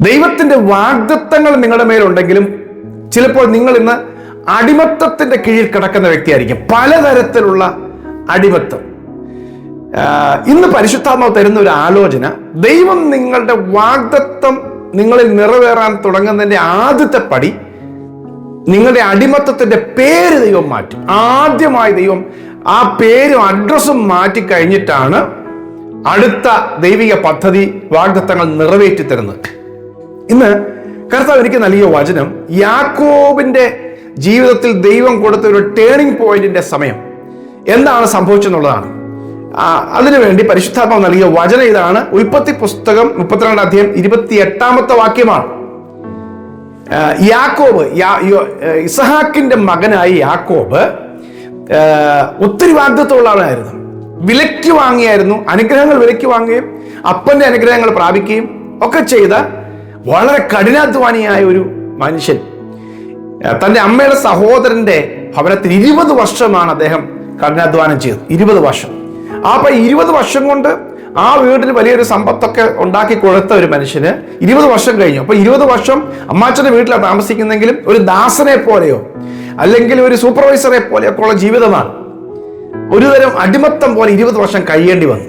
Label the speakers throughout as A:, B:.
A: ദൈവത്തിന്റെ വാഗ്ദത്തങ്ങൾ നിങ്ങളുടെ മേലുണ്ടെങ്കിലും ചിലപ്പോൾ നിങ്ങൾ ഇന്ന് അടിമത്തത്തിന്റെ കീഴിൽ കിടക്കുന്ന വ്യക്തിയായിരിക്കും. പലതരത്തിലുള്ള അടിമത്തം. ഇന്ന് പരിശുദ്ധാത്മാവ് തരുന്ന ഒരു ആലോചന, ദൈവം നിങ്ങളുടെ വാഗ്ദത്തം നിങ്ങളിൽ നിറവേറാൻ തുടങ്ങുന്നതിന്റെ ആദ്യത്തെ പടി നിങ്ങളുടെ അടിമത്തത്തിന്റെ പേര് ദൈവം മാറ്റും. ആദ്യമായി ദൈവം ആ പേരും അഡ്രസ്സും മാറ്റി കഴിഞ്ഞിട്ടാണ് അടുത്ത ദൈവിക പദ്ധതി വാഗ്ദത്തങ്ങൾ നിറവേറ്റി തരുന്നത്. ഇന്ന് കർത്താവ് എനിക്ക് നൽകിയ വചനം യാക്കോബിന്റെ ജീവിതത്തിൽ ദൈവം കൊടുത്ത ഒരു ടേണിംഗ് പോയിന്റിന്റെ സമയം എന്താണ് സംഭവിച്ചെന്നുള്ളതാണ്. അതിനുവേണ്ടി പരിശുദ്ധാത്മാവ് നൽകിയ വചനം ഇതാണ്. ഉൽപ്പത്തി പുസ്തകം 32 അധ്യായം 28 വാക്യമാണ്. യാക്കോബ്, ഇസഹാക്കിന്റെ മകനായി യാക്കോബ് ഒത്തിരി വാഗ്ദത്തമുള്ളവനായിരുന്നു. വിലയ്ക്ക് വാങ്ങിയായിരുന്നു. അനുഗ്രഹങ്ങൾ വിലയ്ക്ക് വാങ്ങുകയും അപ്പന്റെ അനുഗ്രഹങ്ങൾ പ്രാപിക്കുകയും ഒക്കെ ചെയ്ത വളരെ കഠിനാധ്വാനിയായ ഒരു മനുഷ്യൻ. തന്റെ അമ്മയുടെ സഹോദരന്റെ ഭവനത്തിൽ 20 വർഷമാണ് അദ്ദേഹം കഠിനാധ്വാനം ചെയ്തത്. 20 വർഷം. അപ്പൊ 20 വർഷം കൊണ്ട് ആ വീട്ടിൽ വലിയൊരു സമ്പത്തൊക്കെ ഉണ്ടാക്കി കൊടുത്ത ഒരു മനുഷ്യന് 20 വർഷം കഴിഞ്ഞു. അപ്പൊ 20 വർഷം അമ്മാച്ചന്റെ വീട്ടിലാണ് താമസിക്കുന്നെങ്കിലും ഒരു ദാസനെ പോലെയോ അല്ലെങ്കിൽ ഒരു സൂപ്പർവൈസറെ പോലെയൊക്കെ ഉള്ള ജീവിതമാണ്. ഒരുതരം അടിമത്തം പോലെ 20 വർഷം കഴിയേണ്ടി വന്നു.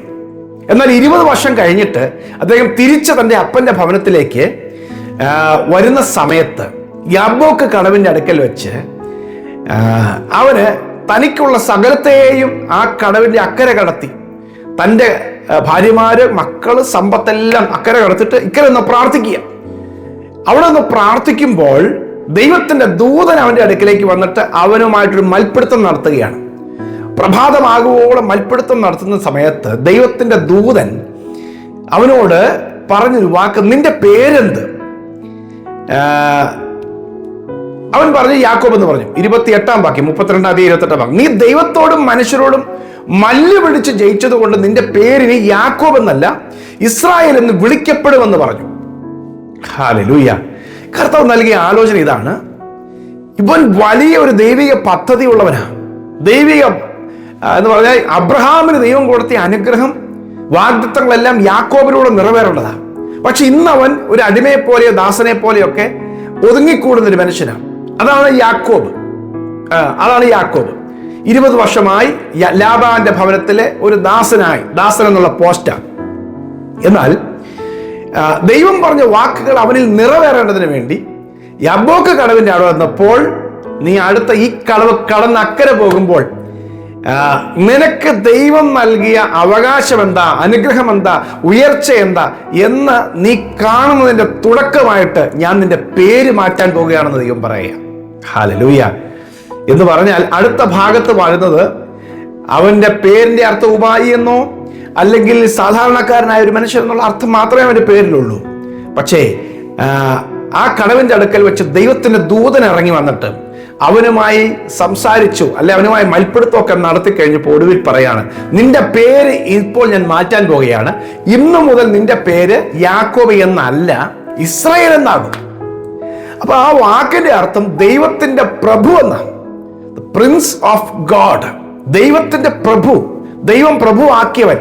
A: എന്നാൽ 20 വർഷം കഴിഞ്ഞിട്ട് അദ്ദേഹം തിരിച്ച് തന്റെ അപ്പന്റെ ഭവനത്തിലേക്ക് വരുന്ന സമയത്ത് യാബോക്ക് കടവിന്റെ അടുക്കൽ വെച്ച് അവന് തനിക്കുള്ള സകലത്തെയും ആ കടവിന്റെ അക്കരെ കടത്തി, തൻ്റെ ഭാര്യമാര്, മക്കള്, സമ്പത്തെല്ലാം അക്കരെ കടത്തിട്ട് ഇക്കരെ ഒന്ന് പ്രാർത്ഥിക്കുക. അവിടെ ഒന്ന് പ്രാർത്ഥിക്കുമ്പോൾ ദൈവത്തിന്റെ ദൂതൻ അവന്റെ അടുക്കിലേക്ക് വന്നിട്ട് അവനുമായിട്ടൊരു മൽപ്പിടുത്തം നടത്തുകയാണ്. പ്രഭാതമാകുവോളം മൽപ്പിടുത്തം നടത്തുന്ന സമയത്ത് ദൈവത്തിന്റെ ദൂതൻ അവനോട് പറഞ്ഞൊരു വാക്ക്, നിന്റെ പേരെന്ത്? അവൻ പറഞ്ഞു യാക്കോബ് എന്ന് പറഞ്ഞു. 28 വാക്യം, 32-28 വാക്യം. നീ ദൈവത്തോടും മനുഷ്യരോടും മല്ല് പിടിച്ച് ജയിച്ചത് കൊണ്ട് നിന്റെ പേരിന് യാക്കോബ് എന്നല്ല ഇസ്രായേൽ എന്ന് വിളിക്കപ്പെടുമെന്ന് പറഞ്ഞു. ഹല്ലേലൂയ. കർത്താവ് നൽകിയ ആലോചന ഇതാണ്. ഇവൻ വലിയ ഒരു ദൈവിക പദ്ധതി ഉള്ളവനാ. ദൈവിക എന്ന് പറഞ്ഞാൽ അബ്രഹാമിന് ദൈവം കൊടുത്ത അനുഗ്രഹം, വാഗ്ദത്തങ്ങളെല്ലാം യാക്കോബിലൂടെ നിറവേറേണ്ടതാ. പക്ഷെ ഇന്ന് അവൻ ഒരു അടിമയെ പോലെയോ ദാസനെ പോലെയൊക്കെ ഒതുങ്ങിക്കൂടുന്ന ഒരു മനുഷ്യനാണ്. അതാണ് യാക്കോബ്. 20 വർഷമായി ലാബാന്റെ ഭവനത്തിലെ ഒരു ദാസൻ എന്നുള്ള പോസ്റ്റാണ്. എന്നാൽ ദൈവം പറഞ്ഞ വാക്കുകൾ അവനിൽ നിറവേറേണ്ടതിന് വേണ്ടി യാബോക്ക് കടവിന്റെ അവിടെ വന്നപ്പോൾ, നീ അടുത്ത ഈ കടവ് കടന്ന് അക്കരെ പോകുമ്പോൾ നിനക്ക് ദൈവം നൽകിയ അവകാശം എന്താ, അനുഗ്രഹം എന്താ, ഉയർച്ച എന്താ എന്ന് നീ കാണുന്നതിന്റെ തുടക്കമായിട്ട് ഞാൻ നിന്റെ പേര് മാറ്റാൻ പോവുകയാണെന്ന് ദൈവം പറയുക. ഹല്ലേലൂയ. എന്ന് പറഞ്ഞാൽ അടുത്ത ഭാഗത്ത് പറയുന്നത് അവന്റെ പേരിന്റെ അർത്ഥം ഉപായി എന്നോ അല്ലെങ്കിൽ സാധാരണക്കാരനായ ഒരു മനുഷ്യൻ എന്നുള്ള അർത്ഥം മാത്രമേ അവന്റെ പേരിലുള്ളൂ. പക്ഷേ ആ കടവിന്റെ അടുക്കൽ വെച്ച് ദൈവത്തിന്റെ ദൂതൻ ഇറങ്ങി വന്നിട്ട് അവനുമായി സംസാരിച്ചു, അല്ലെ അവനുമായി മൽപ്പിടുത്തമൊക്കെ നടത്തി കഴിഞ്ഞപ്പോൾ ഒടുവിൽ പറയാണ്, നിന്റെ പേര് ഇപ്പോൾ ഞാൻ മാറ്റാൻ പോവുകയാണ്. ഇന്നു മുതൽ നിന്റെ പേര് യാക്കോബ് എന്നല്ല ഇസ്രായേൽ എന്നാകും. അപ്പൊ ആ വാക്കിന്റെ അർത്ഥം ദൈവത്തിന്റെ പ്രഭു എന്നാണ്. പ്രിൻസ് ഓഫ് ഗോഡ്, ദൈവത്തിന്റെ പ്രഭു, ദൈവം പ്രഭു ആക്കിയവൻ.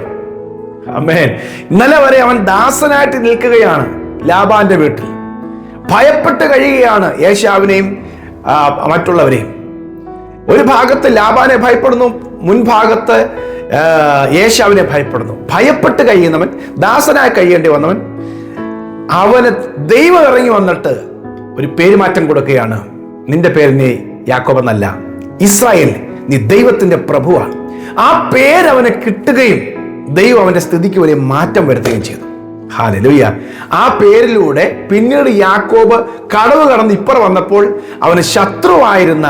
A: ആമേൻ. ഇന്നലെ വരെ അവൻ ദാസനായിട്ട് നിൽക്കുകയാണ് ലാബാന്റെ വീട്ടിൽ. ഭയപ്പെട്ട് കഴിയുകയാണ് ഏശാവിനെയും മറ്റുള്ളവരെയും. ഒരു ഭാഗത്ത് ലാബാനെ ഭയപ്പെടുന്നു, മുൻഭാഗത്ത് ഏശാവിനെ ഭയപ്പെടുന്നു. ഭയപ്പെട്ട് കഴിയുന്നവൻ, ദാസനായി കഴിയേണ്ടി വന്നവൻ, അവന് ദൈവം ഇറങ്ങി വന്നിട്ട് ഒരു പേരുമാറ്റം കൊടുക്കുകയാണ്. നിന്റെ പേര് നീ യാക്കോബ് എന്നല്ല ഇസ്രായേൽ, നീ ദൈവത്തിന്റെ പ്രഭുവാണ്. ആ പേരവന് കിട്ടുകയും ദൈവം അവന്റെ സ്ഥിതിക്ക് വലിയ മാറ്റം വരുത്തുകയും ചെയ്തു. ഹല്ലേലൂയ. ആ പേരിലൂടെ പിന്നീട് യാക്കോബ് കടവ് കടന്ന് ഇപ്പുറ വന്നപ്പോൾ അവന് ശത്രുവായിരുന്ന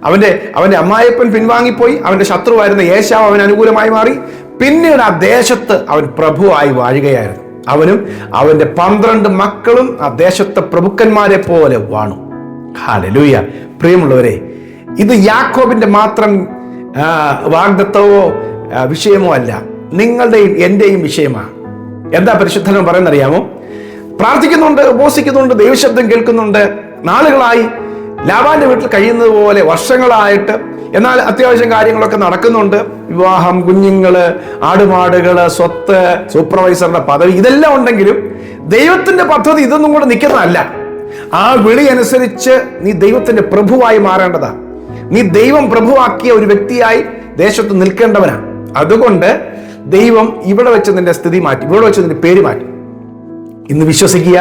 A: അവന്റെ അമ്മായപ്പൻ പിൻവാങ്ങിപ്പോയി. അവന്റെ ശത്രുവായിരുന്ന ഏശാവ് അവന് അനുകൂലമായി മാറി. പിന്നീട് ആ ദേശത്ത് അവൻ പ്രഭുവായി വാഴുകയായിരുന്നു. അവനും അവന്റെ 12 മക്കളും ആ ദേശത്തെ പ്രഭുക്കന്മാരെ പോലെ വാണു. ഹല്ലേലൂയ. പ്രിയമുള്ളവരെ, ഇത് യാക്കോബിന്റെ മാത്രം വാഗ്ദത്തമോ വിഷയമോ അല്ല, നിങ്ങളുടെയും എന്റെയും വിഷയമാണ്. എന്താ പരിശുദ്ധൻ പറയുന്നറിയാമോ? പ്രാർത്ഥിക്കുന്നുണ്ട്, ഉപവസിക്കുന്നുണ്ട്, ദൈവശബ്ദം കേൾക്കുന്നുണ്ട്, നാളുകളായി ലാബാന്റെ വീട്ടിൽ കഴിയുന്നത് പോലെ വർഷങ്ങളായിട്ട്. എന്നാൽ അത്യാവശ്യം കാര്യങ്ങളൊക്കെ നടക്കുന്നുണ്ട്. വിവാഹം, കുഞ്ഞുങ്ങള്, ആടുമാടുകള്, സ്വത്ത്, സൂപ്പർവൈസറുടെ പദവി, ഇതെല്ലാം ഉണ്ടെങ്കിലും ദൈവത്തിന്റെ പദ്ധതി ഇതൊന്നും കൂടെ നിൽക്കുന്നതല്ല. ആ വിളി അനുസരിച്ച് നീ ദൈവത്തിന്റെ പ്രഭുവായി മാറേണ്ടതാ. നീ ദൈവം പ്രഭുവാക്കിയ ഒരു വ്യക്തിയായി ദേശത്ത് നിൽക്കേണ്ടവനാണ്. അതുകൊണ്ട് ദൈവം ഇവിടെ വെച്ച് നിന്റെ സ്ഥിതി മാറ്റി, ഇവിടെ വെച്ച് നിന്റെ പേര് മാറ്റി. ഇന്ന് വിശ്വസിക്കുക,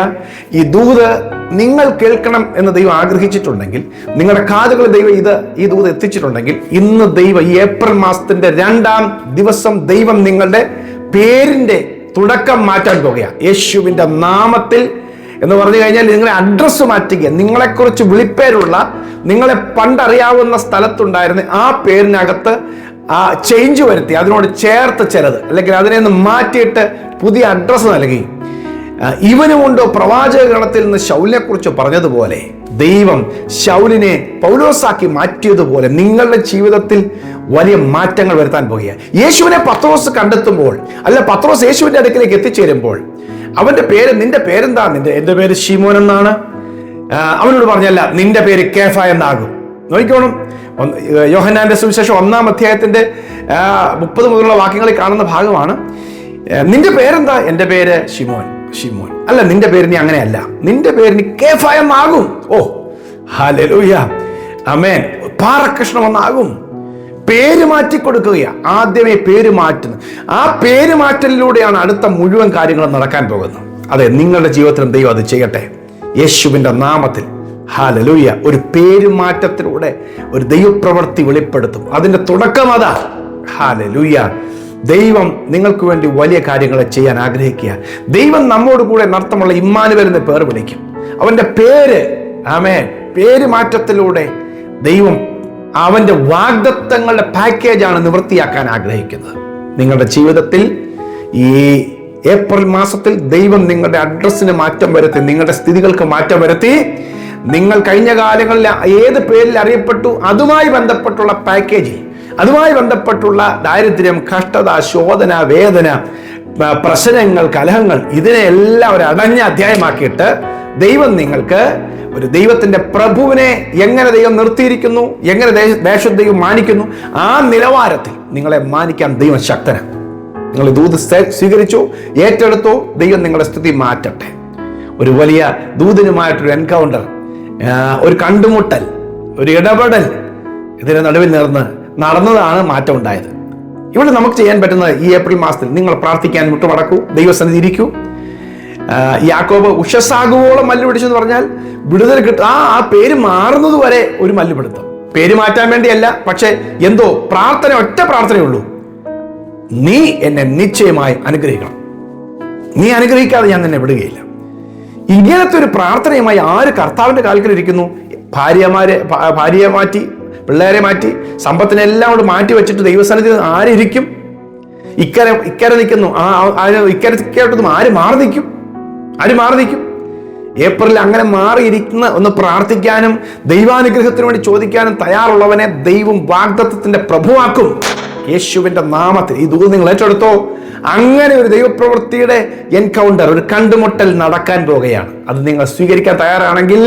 A: ഈ ദൂത് നിങ്ങൾ കേൾക്കണം എന്ന് ദൈവം ആഗ്രഹിച്ചിട്ടുണ്ടെങ്കിൽ, നിങ്ങളുടെ കാതുകൾ ദൈവം ഈ ദൂത് എത്തിച്ചിട്ടുണ്ടെങ്കിൽ, ഇന്ന് ദൈവം ഈ ഏപ്രിൽ മാസത്തിന്റെ 2-ാം ദിവസം ദൈവം നിങ്ങളുടെ പേരിന്റെ തുടക്കം മാറ്റാൻ പോകുകയാണ്. യേശുവിന്റെ നാമത്തിൽ എന്ന് പറഞ്ഞു കഴിഞ്ഞാൽ നിങ്ങളെ അഡ്രസ്സ് മാറ്റുക. നിങ്ങളെക്കുറിച്ച് വിളിപ്പേരുള്ള, നിങ്ങളെ പണ്ടറിയാവുന്ന സ്ഥലത്തുണ്ടായിരുന്ന ആ പേരിനകത്ത് ചേഞ്ച് വരുത്തി, അതിനോട് ചേർത്ത് ചിലത്, അല്ലെങ്കിൽ അതിനെ ഒന്ന് മാറ്റിയിട്ട് പുതിയ അഡ്രസ്സ് നൽകി. ഇവനുമുണ്ടോ പ്രവാചക ഗണത്തിൽ നിന്ന് ശൗലിനെ കുറിച്ച് പറഞ്ഞതുപോലെ ദൈവം ശൗലിനെ പൗലോസാക്കി മാറ്റിയതുപോലെ നിങ്ങളുടെ ജീവിതത്തിൽ വലിയ മാറ്റങ്ങൾ വരുത്താൻ പോകുക. യേശുവിനെ പത്രോസ് കണ്ടെത്തുമ്പോൾ, അല്ല പത്രോസ് യേശുവിന്റെ അടുക്കിലേക്ക് എത്തിച്ചേരുമ്പോൾ, അവന്റെ പേര്, നിന്റെ പേരെന്താ? എന്റെ പേര് ശിമോൻ എന്നാണ്. അവനോട് പറഞ്ഞല്ല, നിന്റെ പേര് കേഫ എന്നാകും. നോക്കിക്കോണം, യോഹന്നാന്റെ സുവിശേഷം 1-ാം അധ്യായത്തിന്റെ 30 മുതലുള്ള വാക്യങ്ങളിൽ കാണുന്ന ഭാഗമാണ്. നിന്റെ പേരെന്താ? എന്റെ പേര് ശിമോൻ. ശിമോൻ അല്ല, നിന്റെ പേരിനി അങ്ങനെയല്ല, നിന്റെ പേരിനി കേഫ എന്നാകും. ഓ ഹല്ലേലൂയ, ആമേൻ. പാറക്കഷ്ണം എന്നാകും. പേര് മാറ്റി കൊടുക്കുകയാണ്. ആദ്യമേ പേര് മാറ്റുന്നു. ആ പേര് മാറ്റലിലൂടെയാണ് അടുത്ത മുഴുവൻ കാര്യങ്ങളും നടക്കാൻ പോകുന്നത്. അതെ, നിങ്ങളുടെ ജീവിതത്തിലും ദൈവം അത് ചെയ്യട്ടെ, യേശുവിന്റെ നാമത്തിൽ. ഹല്ലേലൂയ. ഒരു പേരുമാറ്റത്തിലൂടെ ഒരു ദൈവപ്രവൃത്തി വെളിപ്പെടുത്തും. അതിന്റെ തുടക്കം അതാ. ഹല്ലേലൂയ. ദൈവം നിങ്ങൾക്ക് വേണ്ടി വലിയ കാര്യങ്ങൾ ചെയ്യാൻ ആഗ്രഹിക്കുക. ദൈവം നമ്മോട് കൂടെ നർത്തമുള്ള ഇമ്മാനുവേൽ എന്ന് പേർ വിളിക്കും. അവന്റെ പേര്, ആമേൻ, പേര് മാറ്റത്തിലൂടെ ദൈവം അവന്റെ വാഗ്ദത്തങ്ങളുടെ പാക്കേജാണ് നിവൃത്തിയാക്കാൻ ആഗ്രഹിക്കുന്നത്. നിങ്ങളുടെ ജീവിതത്തിൽ ഈ ഏപ്രിൽ മാസത്തിൽ ദൈവം നിങ്ങളുടെ അഡ്രസ്സിന് മാറ്റം വരുത്തി, നിങ്ങളുടെ സ്ഥിതികൾക്ക് മാറ്റം വരുത്തി, നിങ്ങൾ കഴിഞ്ഞ കാലങ്ങളിൽ ഏത് പേരിൽ അറിയപ്പെട്ടു അതുമായി ബന്ധപ്പെട്ടുള്ള പാക്കേജ്, അതുമായി ബന്ധപ്പെട്ടുള്ള ദാരിദ്ര്യം, കഷ്ടത, ശോധന, വേദന, പ്രശ്നങ്ങൾ, കലഹങ്ങൾ, ഇതിനെല്ലാം ഒരു അടഞ്ഞ അധ്യായമാക്കിയിട്ട് ദൈവം നിങ്ങൾക്ക് ഒരു ദൈവത്തിന്റെ പ്രഭുവിനെ എങ്ങനെ ദൈവം നിർത്തിയിരിക്കുന്നു, എങ്ങനെ ദേശം ദൈവം മാനിക്കുന്നു, ആ നിലവാരത്തിൽ നിങ്ങളെ മാനിക്കാൻ ദൈവം ശക്തനാണ്. നിങ്ങൾ ദൂത് സ്വീകരിച്ചു, ഏറ്റെടുത്തു, ദൈവം നിങ്ങളുടെ സ്ഥിതി മാറ്റട്ടെ. ഒരു വലിയ ദൂതനുമായിട്ടൊരു എൻകൗണ്ടർ, ഒരു കണ്ടുമുട്ടൽ, ഒരു ഇടപെടൽ ഇതിന് നടുവിൽ നടന്നതാണ് മാറ്റം ഉണ്ടായത്. ഇവിടെ നമുക്ക് ചെയ്യാൻ പറ്റുന്നത് ഈ ഏപ്രിൽ മാസത്തിൽ നിങ്ങൾ പ്രാർത്ഥിക്കാൻ മുട്ടുമടക്കൂ, ദൈവസന്നിധി ഇരിക്കൂ. യാക്കോബ് ഉഷസ്സാകുവോളം മല്ല് പിടിച്ചെന്ന് പറഞ്ഞാൽ വിടുതൽ കിട്ടും. ആ പേര് മാറുന്നത് വരെ ഒരു മല്ല് പിടുത്തം. പേര് മാറ്റാൻ വേണ്ടിയല്ല, പക്ഷെ എന്തോ പ്രാർത്ഥന, ഒറ്റ പ്രാർത്ഥനയുള്ളൂ, നീ എന്നെ നിശ്ചയമായി അനുഗ്രഹിക്കണം, നീ അനുഗ്രഹിക്കാതെ ഞാൻ നിന്നെ വിടുകയില്ല. ഇങ്ങനത്തെ ഒരു പ്രാർത്ഥനയുമായി ആര് കർത്താവിന്റെ കാൽക്കലിരിക്കുന്നു? ഭാര്യയെ മാറ്റി, പിള്ളേരെ മാറ്റി, സമ്പത്തിനെല്ലാം കൊണ്ട് മാറ്റി വെച്ചിട്ട് ദൈവസന്നിധി ആരിയ്ക്കും? ഇക്കരെ നിൽക്കുന്നു, ഇക്കരത്തോട്ടും ആര് മാറി നിൽക്കും? ഏപ്രിൽ അങ്ങനെ മാറിയിരിക്കുന്ന ഒന്ന് പ്രാർത്ഥിക്കാനും ദൈവാനുഗ്രഹത്തിന് വേണ്ടി ചോദിക്കാനും തയ്യാറുള്ളവനെ ദൈവം വാഗ്ദത്തത്തിന്റെ പ്രഭുവാക്കും. യേശുവിന്റെ നാമത്തിൽ ഈ ദൂത് നിങ്ങൾ ഏറ്റെടുത്തോ. അങ്ങനെ ഒരു ദൈവപ്രവൃത്തിയുടെ എൻകൗണ്ടർ, ഒരു കണ്ടുമുട്ടൽ നടക്കാൻ പോകുകയാണ്. അത് നിങ്ങൾ സ്വീകരിക്കാൻ തയ്യാറാണെങ്കിൽ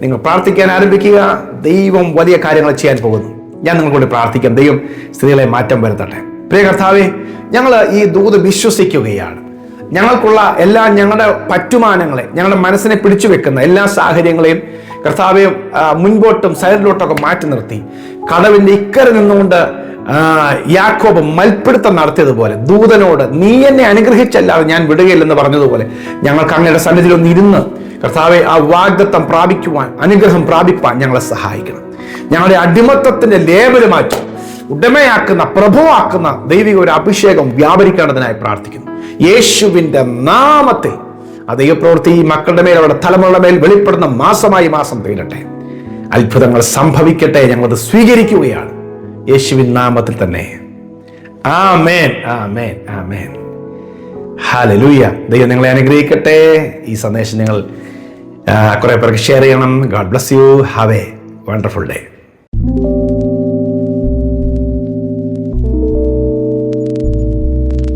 A: നിങ്ങൾ പ്രാർത്ഥിക്കാൻ ആരംഭിക്കുക. ദൈവം വലിയ കാര്യങ്ങൾ ചെയ്യാൻ പോകുന്നു. ഞാൻ നിങ്ങളോട് പ്രാർത്ഥിക്കാം, ദൈവം സ്ത്രീകളെ മാറ്റം വരുത്തട്ടെ. പ്രിയ കർത്താവേ, ഞങ്ങൾ ഈ ദൂത് വിശ്വസിക്കുകയാണ്. ഞങ്ങളുടെ പറ്റുമാനങ്ങളെ, ഞങ്ങളുടെ മനസ്സിനെ പിടിച്ചു വെക്കുന്ന എല്ലാ സാഹചര്യങ്ങളെയും കർത്താവെ മുൻപോട്ടും സൈഡിലോട്ടൊക്കെ മാറ്റി നിർത്തി, കടവിന്റെ ഇക്കരെ നിന്നുകൊണ്ട് യാക്കോബ് മൽപ്പിടുത്തം നടത്തിയതുപോലെ ദൂതനോട് നീ എന്നെ അനുഗ്രഹിച്ചല്ലാതെ ഞാൻ വിടുകയില്ലെന്ന് പറഞ്ഞതുപോലെ ഞങ്ങൾക്ക് അങ്ങയുടെ സന്നിധിയിൽ ഒന്നിരുന്ന് കർത്താവെ ആ വാഗ്ദത്തം പ്രാപിക്കുവാൻ, അനുഗ്രഹം പ്രാപിപ്പാൻ ഞങ്ങളെ സഹായിക്കണം. ഞങ്ങളുടെ അടിമത്തത്തിന്റെ ലേബല് മാറ്റി ഉടമയാക്കുന്ന, പ്രഭുവാക്കുന്ന ദൈവിക ഒരു അഭിഷേകം വ്യാപരിക്കേണ്ടതിനായി പ്രാർത്ഥിക്കുന്നു. യേശുവിന്റെ നാമത്തിൽ ആ ദൈവപ്രവൃത്തി ഈ മക്കളുടെ മേൽ, അവരുടെ തലമുറയുടെ മേൽ വെളിപ്പെടുന്ന മാസമായി മാസം തീരട്ടെ. അത്ഭുതങ്ങൾ സംഭവിക്കട്ടെ. ഞങ്ങളത് സ്വീകരിക്കുകയാണ് യേശുവിൻ നാമത്തിൽ തന്നെ. ആമേൻ, ആമേൻ, ആമേൻ. ഹല്ലേലൂയ. ദൈവം നിങ്ങളെ അനുഗ്രഹിക്കട്ടെ. ഈ സന്ദേശം നിങ്ങൾ കുറെ പേർക്ക് ഷെയർ ചെയ്യണം. God bless you. Have A wonderful day.